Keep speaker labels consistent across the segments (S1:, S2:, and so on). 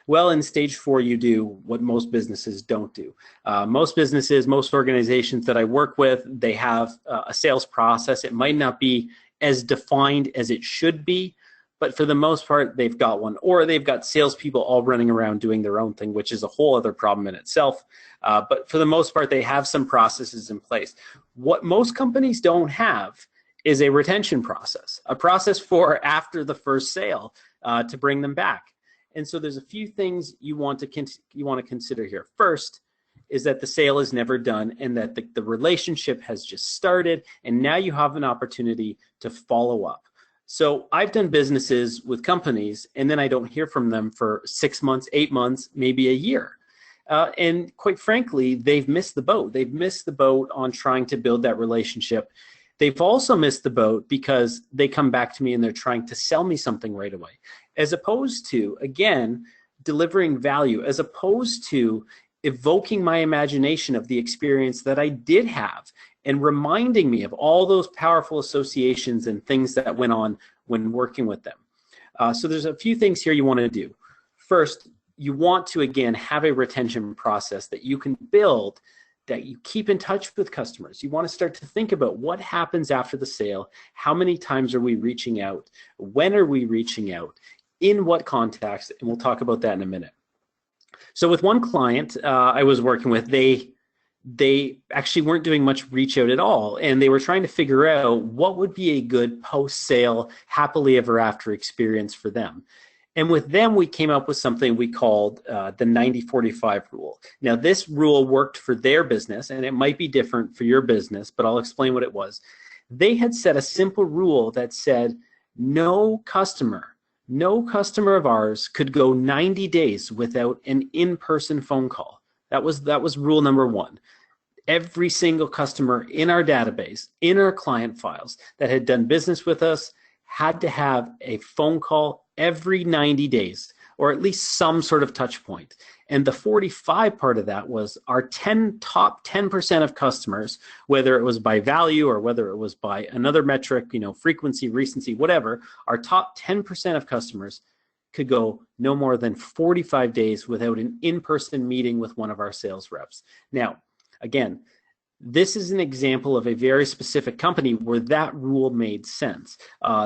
S1: Well, in stage 4, you do what most businesses don't do. Most businesses, most organizations that I work with, they have a sales process. It might not be as defined as it should be, but for the most part, they've got one. Or they've got salespeople all running around doing their own thing, which is a whole other problem in itself. But for the most part, they have some processes in place. What most companies don't have is a retention process, a process for after the first sale to bring them back. And so there's a few things you want to consider here. First is that the sale is never done and that the relationship has just started, and now you have an opportunity to follow up. So I've done businesses with companies, and then I don't hear from them for 6 months, 8 months, maybe a year. And quite frankly, they've missed the boat. They've missed the boat on trying to build that relationship. They've also missed the boat because they come back to me and they're trying to sell me something right away, as opposed to, again, delivering value, as opposed to evoking my imagination of the experience that I did have and reminding me of all those powerful associations and things that went on when working with them. So there's a few things here you want to do. First, you want to, again, have a retention process that you can build, that you keep in touch with customers. You want to start to think about what happens after the sale, how many times are we reaching out, when are we reaching out, in what context, and we'll talk about that in a minute. So with one client I was working with, they actually weren't doing much reach out at all, and they were trying to figure out what would be a good post-sale, happily ever after experience for them. And with them, we came up with something we called the 90-45 rule. Now, this rule worked for their business, and it might be different for your business, but I'll explain what it was. They had set a simple rule that said no customer of ours could go 90 days without an in-person phone call. That was rule number 1. Every single customer in our database, in our client files that had done business with us had to have a phone call every 90 days, or at least some sort of touch point. And the 45 part of that was our top 10% of customers, whether it was by value or whether it was by another metric, frequency, recency, whatever, our top 10% of customers could go no more than 45 days without an in-person meeting with one of our sales reps. Now, again, this is an example of a very specific company where that rule made sense.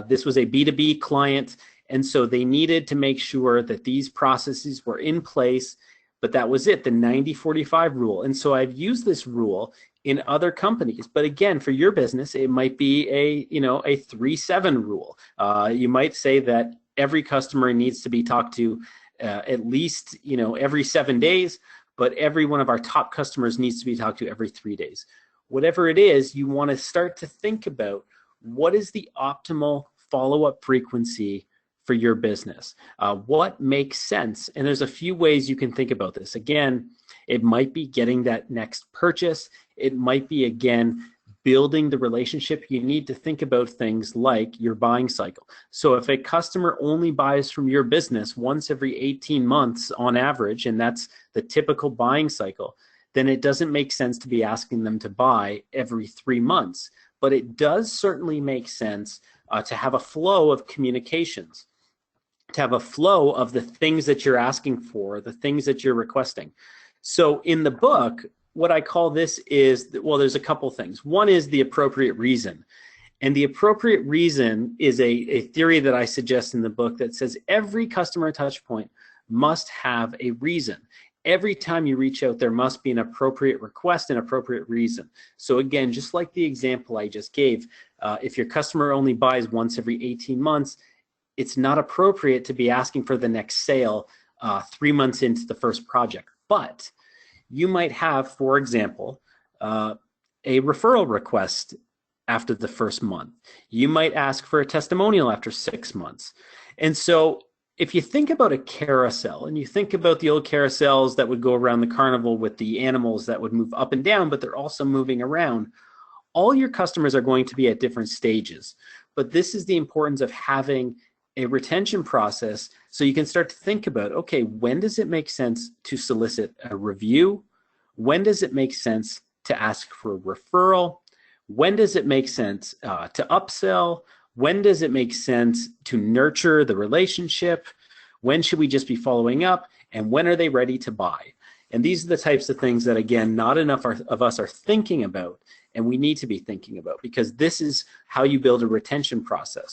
S1: This was a B2B client, and so they needed to make sure that these processes were in place, but that was it, the 90-45 rule. And so I've used this rule in other companies, but again, for your business, it might be a 3-7 rule. You might say that every customer needs to be talked to at least every 7 days, but every one of our top customers needs to be talked to every 3 days. Whatever it is, you want to start to think about what is the optimal follow-up frequency for your business. What makes sense? And there's a few ways you can think about this. Again, it might be getting that next purchase. It might be, again, building the relationship. You need to think about things like your buying cycle. So if a customer only buys from your business once every 18 months on average, and that's the typical buying cycle, then it doesn't make sense to be asking them to buy every 3 months. But it does certainly make sense to have a flow of communications, to have a flow of the things that you're asking for, the things that you're requesting. So in the book, what I call this is, well, there's a couple things. One is the appropriate reason. And the appropriate reason is a theory that I suggest in the book that says every customer touch point must have a reason. Every time you reach out, there must be an appropriate request and appropriate reason. So again, just like the example I just gave, if your customer only buys once every 18 months, it's not appropriate to be asking for the next sale 3 months into the first project. But you might have, for example, a referral request after the first month. You might ask for a testimonial after 6 months. And so if you think about a carousel, and you think about the old carousels that would go around the carnival with the animals that would move up and down, but they're also moving around, all your customers are going to be at different stages. But this is the importance of having a retention process so you can start to think about, okay, when does it make sense to solicit a review? When does it make sense to ask for a referral? When does it make sense to upsell? When does it make sense to nurture the relationship? When should we just be following up? and when are they ready to buy? And these are the types of things that, again, not enough of us are thinking about, and we need to be thinking about, because this is how you build a retention process.